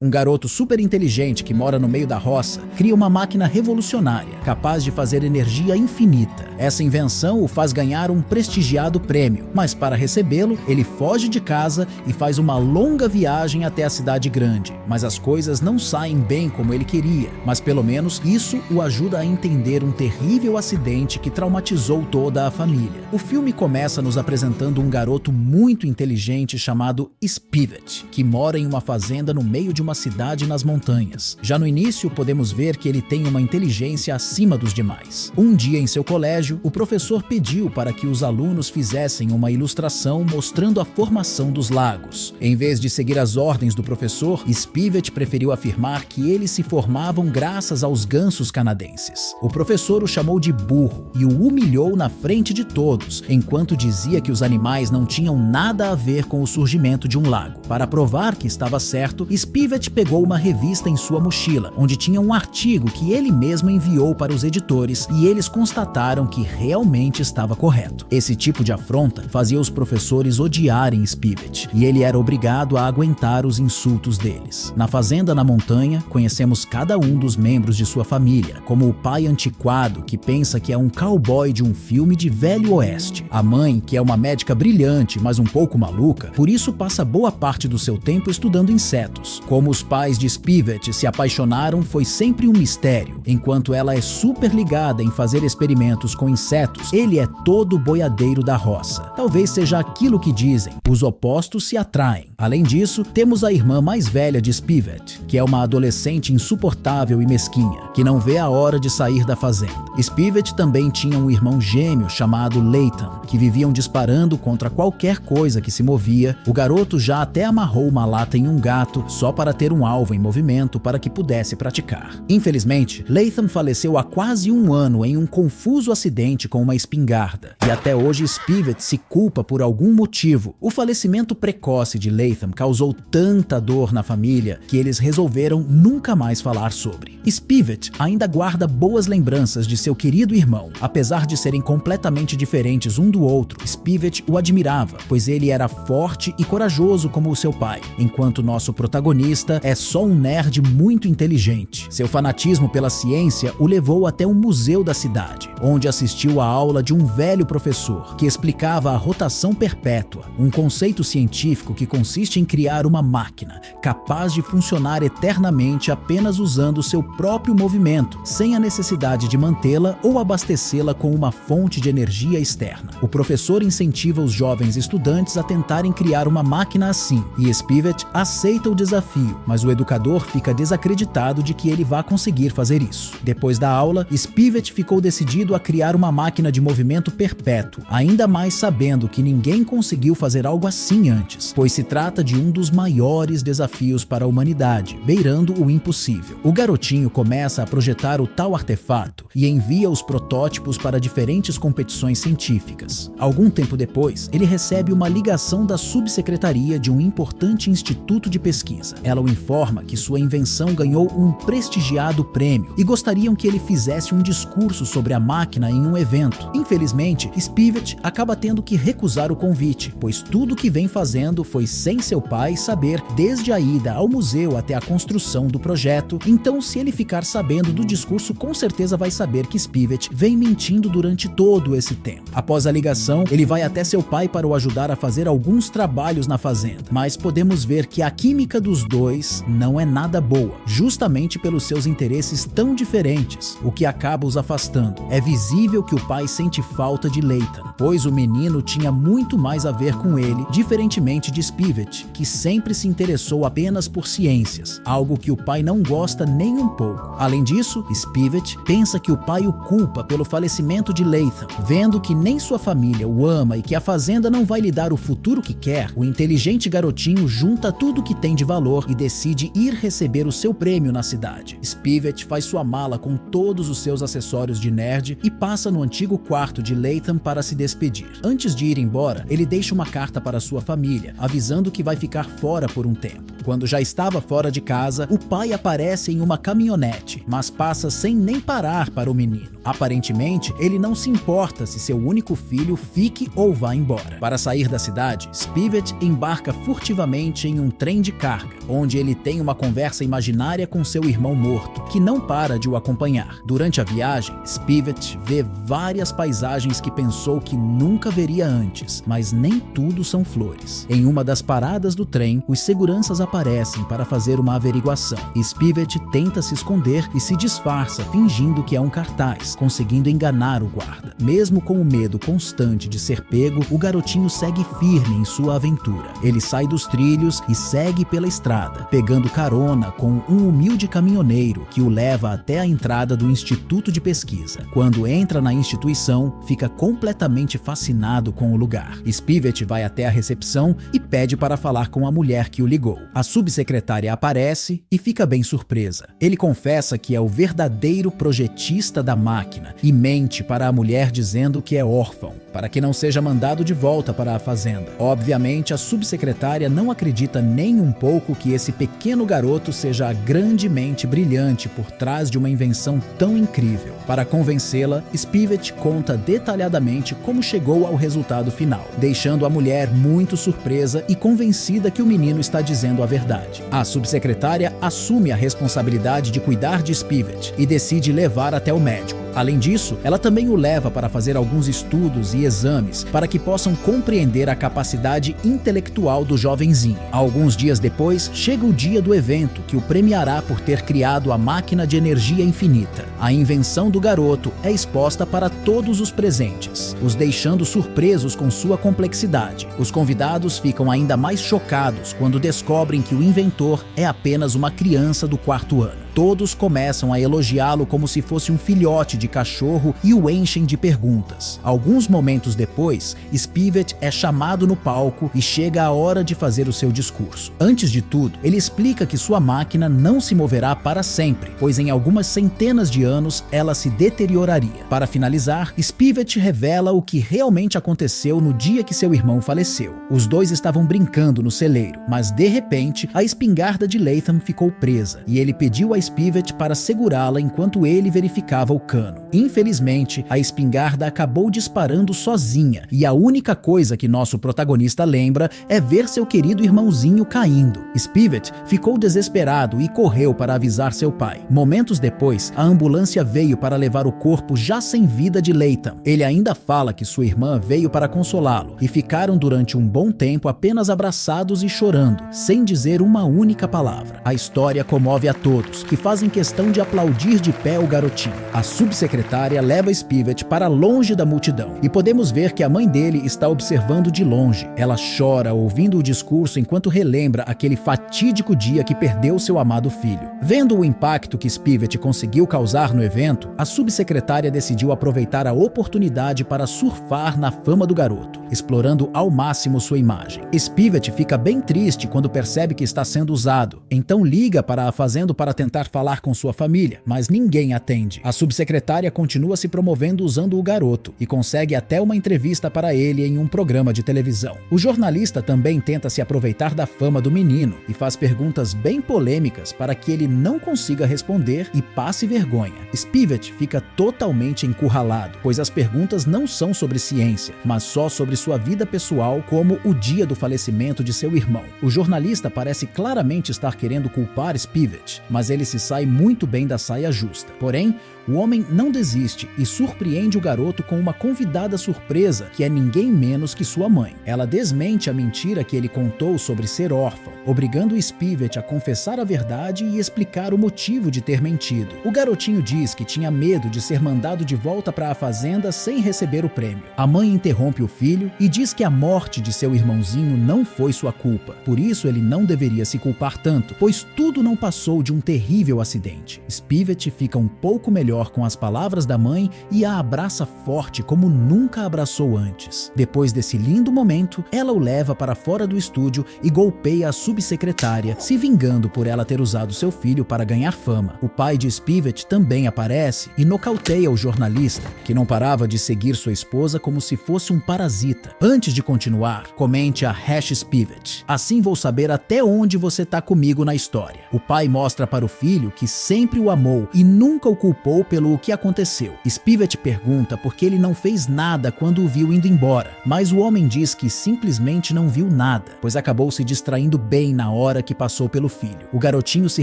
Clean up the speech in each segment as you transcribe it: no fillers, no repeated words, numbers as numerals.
Um garoto super inteligente que mora no meio da roça cria uma máquina revolucionária, capaz de fazer energia infinita. Essa invenção o faz ganhar um prestigiado prêmio, mas para recebê-lo, ele foge de casa e faz uma longa viagem até a cidade grande. Mas as coisas não saem bem como ele queria, mas pelo menos isso o ajuda a entender um terrível acidente que traumatizou toda a família. O filme começa nos apresentando um garoto muito inteligente chamado Spivet, que mora em uma fazenda no meio de uma cidade nas montanhas. Já no início, podemos ver que ele tem uma inteligência acima dos demais. Um dia em seu colégio, o professor pediu para que os alunos fizessem uma ilustração mostrando a formação dos lagos. Em vez de seguir as ordens do professor, Spivet preferiu afirmar que eles se formavam graças aos gansos canadenses. O professor o chamou de burro e o humilhou na frente de todos, enquanto dizia que os animais não tinham nada a ver com o surgimento de um lago. Para provar que estava certo, Spivet pegou uma revista em sua mochila, onde tinha um artigo que ele mesmo enviou para os editores e eles constataram que realmente estava correto. Esse tipo de afronta fazia os professores odiarem Spivet e ele era obrigado a aguentar os insultos deles. Na fazenda na montanha, conhecemos cada um dos membros de sua família, como o pai antiquado que pensa que é um cowboy de um filme de Velho Oeste, a mãe que é uma médica brilhante, mas um pouco maluca, por isso passa boa parte do seu tempo estudando insetos. Como os pais de Spivet se apaixonaram foi sempre um mistério. Enquanto ela é super ligada em fazer experimentos com insetos, ele é todo boiadeiro da roça. Talvez seja aquilo que dizem, os opostos se atraem. Além disso, temos a irmã mais velha de Spivet, que é uma adolescente insuportável e mesquinha, que não vê a hora de sair da fazenda. Spivet também tinha um irmão gêmeo chamado Layton, que viviam disparando contra qualquer coisa que se movia. O garoto já até amarrou uma lata em um gato só para ter um alvo em movimento para que pudesse praticar. Infelizmente, Latham faleceu há quase um ano em um confuso acidente com uma espingarda, e até hoje Spivet se culpa por algum motivo. O falecimento precoce de Latham causou tanta dor na família que eles resolveram nunca mais falar sobre. Spivet ainda guarda boas lembranças de seu querido irmão. Apesar de serem completamente diferentes um do outro, Spivet o admirava, pois ele era forte e corajoso como o seu pai, enquanto nosso protagonista é só um nerd muito inteligente. Seu fanatismo pela ciência o levou até um museu da cidade, onde assistiu à aula de um velho professor que explicava a rotação perpétua, um conceito científico que consiste em criar uma máquina capaz de funcionar eternamente apenas usando seu próprio movimento, sem a necessidade de mantê-la ou abastecê-la com uma fonte de energia externa. O professor incentiva os jovens estudantes a tentarem criar uma máquina assim, e Spivet aceita o desafio, mas o educador fica desacreditado de que ele vá conseguir fazer isso. Depois da aula, Spivet ficou decidido a criar uma máquina de movimento perpétuo, ainda mais sabendo que ninguém conseguiu fazer algo assim antes, pois se trata de um dos maiores desafios para a humanidade, beirando o impossível. O garotinho começa a projetar o tal artefato e envia os protótipos para diferentes competições científicas. Algum tempo depois, ele recebe uma ligação da subsecretaria de um importante instituto de pesquisa. Ela o informa que sua invenção ganhou um prestigiado prêmio e gostariam que ele fizesse um discurso sobre a máquina em um evento. Infelizmente, Spivet acaba tendo que recusar o convite, pois tudo que vem fazendo foi sem seu pai saber, desde a ida ao museu até a construção do projeto. Então, se ele ficar sabendo do discurso, com certeza vai saber que Spivet vem mentindo durante todo esse tempo. Após a ligação, ele vai até seu pai para o ajudar a fazer alguns trabalhos na fazenda, mas podemos ver que a química dos dois não é nada boa, justamente pelos seus interesses tão diferentes, o que acaba os afastando. É visível que o pai sente falta de Layton, pois o menino tinha muito mais a ver com ele, diferentemente de Spivet, que sempre se interessou apenas por ciências, algo que o pai não gosta nem um pouco. Além disso, Spivet pensa que o pai o culpa pelo falecimento de Layton. Vendo que nem sua família o ama e que a fazenda não vai lhe dar o futuro que quer, o inteligente garotinho junta tudo que tem de valor e decide ir receber o seu prêmio na cidade. Spivet faz sua mala com todos os seus acessórios de nerd e passa no antigo quarto de Layton para se despedir. Antes de ir embora, ele deixa uma carta para sua família, avisando que vai ficar fora por um tempo. Quando já estava fora de casa, o pai aparece em uma caminhonete, mas passa sem nem parar para o menino. Aparentemente, ele não se importa se seu único filho fique ou vá embora. Para sair da cidade, Spivet embarca furtivamente em um trem de carga, onde ele tem uma conversa imaginária com seu irmão morto, que não para de o acompanhar. Durante a viagem, Spivet vê várias paisagens que pensou que nunca veria antes, mas nem tudo são flores. Em uma das paradas do trem, os seguranças aparecem para fazer uma averiguação. Spivet tenta se esconder e se disfarça fingindo que é um cartaz, conseguindo enganar o guarda. Mesmo com o medo constante de ser pego, o garotinho segue firme em sua aventura. Ele sai dos trilhos e segue pela estrada, pegando carona com um humilde caminhoneiro que o leva até a entrada do Instituto de Pesquisa. Quando entra na instituição, fica completamente fascinado com o lugar. Spivet vai até a recepção e pede para falar com a mulher que o ligou. A subsecretária aparece e fica bem surpresa. Ele confessa que é o verdadeiro projetista da máquina e mente para a mulher dizendo que é órfão, para que não seja mandado de volta para a fazenda. Obviamente, a subsecretária não acredita nem um pouco que esse pequeno garoto seja a grande mente brilhante por trás de uma invenção tão incrível. Para convencê-la, Spivet conta detalhadamente como chegou ao resultado final, deixando a mulher muito surpresa e convencida que o menino está dizendo a verdade. A subsecretária assume a responsabilidade de cuidar de Spivet e decide levar até o médico. Além disso, ela também o leva para fazer alguns estudos e exames para que possam compreender a capacidade intelectual do jovenzinho. Alguns dias depois, chega o dia do evento que o premiará por ter criado a máquina de energia infinita. A invenção do garoto é exposta para todos os presentes, os deixando surpresos com sua complexidade. Os convidados ficam ainda mais chocados quando descobrem que o inventor é apenas uma criança do 4º ano. Todos começam a elogiá-lo como se fosse um filhote de cachorro e o enchem de perguntas. Alguns momentos depois, Spivet é chamado no palco e chega a hora de fazer o seu discurso. Antes de tudo, ele explica que sua máquina não se moverá para sempre, pois em algumas centenas de anos ela se deterioraria. Para finalizar, Spivet revela o que realmente aconteceu no dia que seu irmão faleceu. Os dois estavam brincando no celeiro, mas de repente a espingarda de Latham ficou presa e ele pediu a Spivet para segurá-la enquanto ele verificava o cano. Infelizmente, a espingarda acabou disparando sozinha e a única coisa que nosso protagonista lembra é ver seu querido irmãozinho caindo. Spivet ficou desesperado e correu para avisar seu pai. Momentos depois, a ambulância veio para levar o corpo já sem vida de Latham. Ele ainda fala que sua irmã veio para consolá-lo e ficaram durante um bom tempo apenas abraçados e chorando, sem dizer uma única palavra. A história comove a todos, que fazem questão de aplaudir de pé o garotinho. A subsecretária leva Spivet para longe da multidão e podemos ver que a mãe dele está observando de longe. Ela chora ouvindo o discurso enquanto relembra aquele fatídico dia que perdeu seu amado filho. Vendo o impacto que Spivet conseguiu causar no evento, a subsecretária decidiu aproveitar a oportunidade para surfar na fama do garoto, explorando ao máximo sua imagem. Spivet fica bem triste quando percebe que está sendo usado, então liga para a fazenda para tentar falar com sua família, mas ninguém atende. A subsecretária continua se promovendo usando o garoto e consegue até uma entrevista para ele em um programa de televisão. O jornalista também tenta se aproveitar da fama do menino e faz perguntas bem polêmicas para que ele não consiga responder e passe vergonha. Spivet fica totalmente encurralado, pois as perguntas não são sobre ciência, mas só sobre sua vida pessoal, como o dia do falecimento de seu irmão. O jornalista parece claramente estar querendo culpar Spivet, mas ele se sai muito bem da saia justa. Porém, o homem não desiste e surpreende o garoto com uma convidada surpresa, que é ninguém menos que sua mãe. Ela desmente a mentira que ele contou sobre ser órfão, obrigando Spivet a confessar a verdade e explicar o motivo de ter mentido. O garotinho diz que tinha medo de ser mandado de volta para a fazenda sem receber o prêmio. A mãe interrompe o filho e diz que a morte de seu irmãozinho não foi sua culpa. Por isso ele não deveria se culpar tanto, pois tudo não passou de um terrível acidente. Spivet fica um pouco melhor com as palavras da mãe e a abraça forte como nunca abraçou antes. Depois desse lindo momento, ela o leva para fora do estúdio e golpeia a subsecretária, se vingando por ela ter usado seu filho para ganhar fama. O pai de Spivet também aparece e nocauteia o jornalista, que não parava de seguir sua esposa como se fosse um parasita. infinita. Antes de continuar, comente a #Spivet. Assim vou saber até onde você tá comigo na história. O pai mostra para o filho que sempre o amou e nunca o culpou pelo que aconteceu. Spivet pergunta por que ele não fez nada quando o viu indo embora, mas o homem diz que simplesmente não viu nada, pois acabou se distraindo bem na hora que passou pelo filho. O garotinho se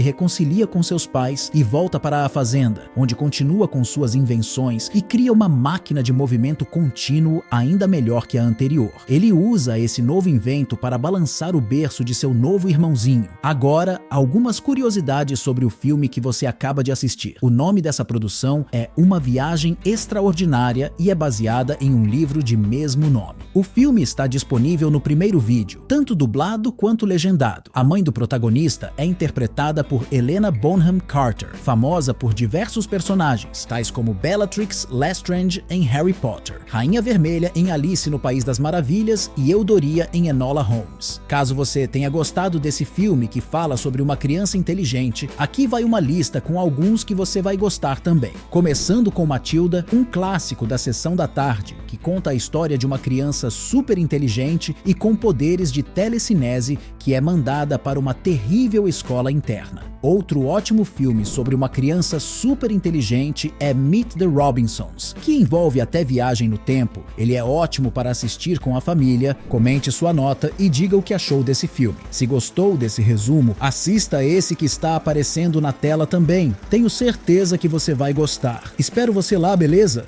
reconcilia com seus pais e volta para a fazenda, onde continua com suas invenções e cria uma máquina de movimento contínuo ainda melhor que a anterior. Ele usa esse novo invento para balançar o berço de seu novo irmãozinho. Agora, algumas curiosidades sobre o filme que você acaba de assistir. O nome dessa produção é Uma Viagem Extraordinária e é baseada em um livro de mesmo nome. O filme está disponível no primeiro vídeo, tanto dublado quanto legendado. A mãe do protagonista é interpretada por Helena Bonham Carter, famosa por diversos personagens, tais como Bellatrix Lestrange em Harry Potter, Rainha Vermelha em Alice no País das Maravilhas e Eudoria em Enola Holmes. Caso você tenha gostado desse filme que fala sobre uma criança inteligente, aqui vai uma lista com alguns que você vai gostar também. Começando com Matilda, um clássico da sessão da tarde, que conta a história de uma criança super inteligente e com poderes de telecinese que é mandada para uma terrível escola interna. Outro ótimo filme sobre uma criança super inteligente é Meet the Robinsons, que envolve até viagem no tempo. Ele é ótimo para assistir com a família. Comente sua nota e diga o que achou desse filme. Se gostou desse resumo, assista esse que está aparecendo na tela também. Tenho certeza que você vai gostar. Espero você lá, beleza?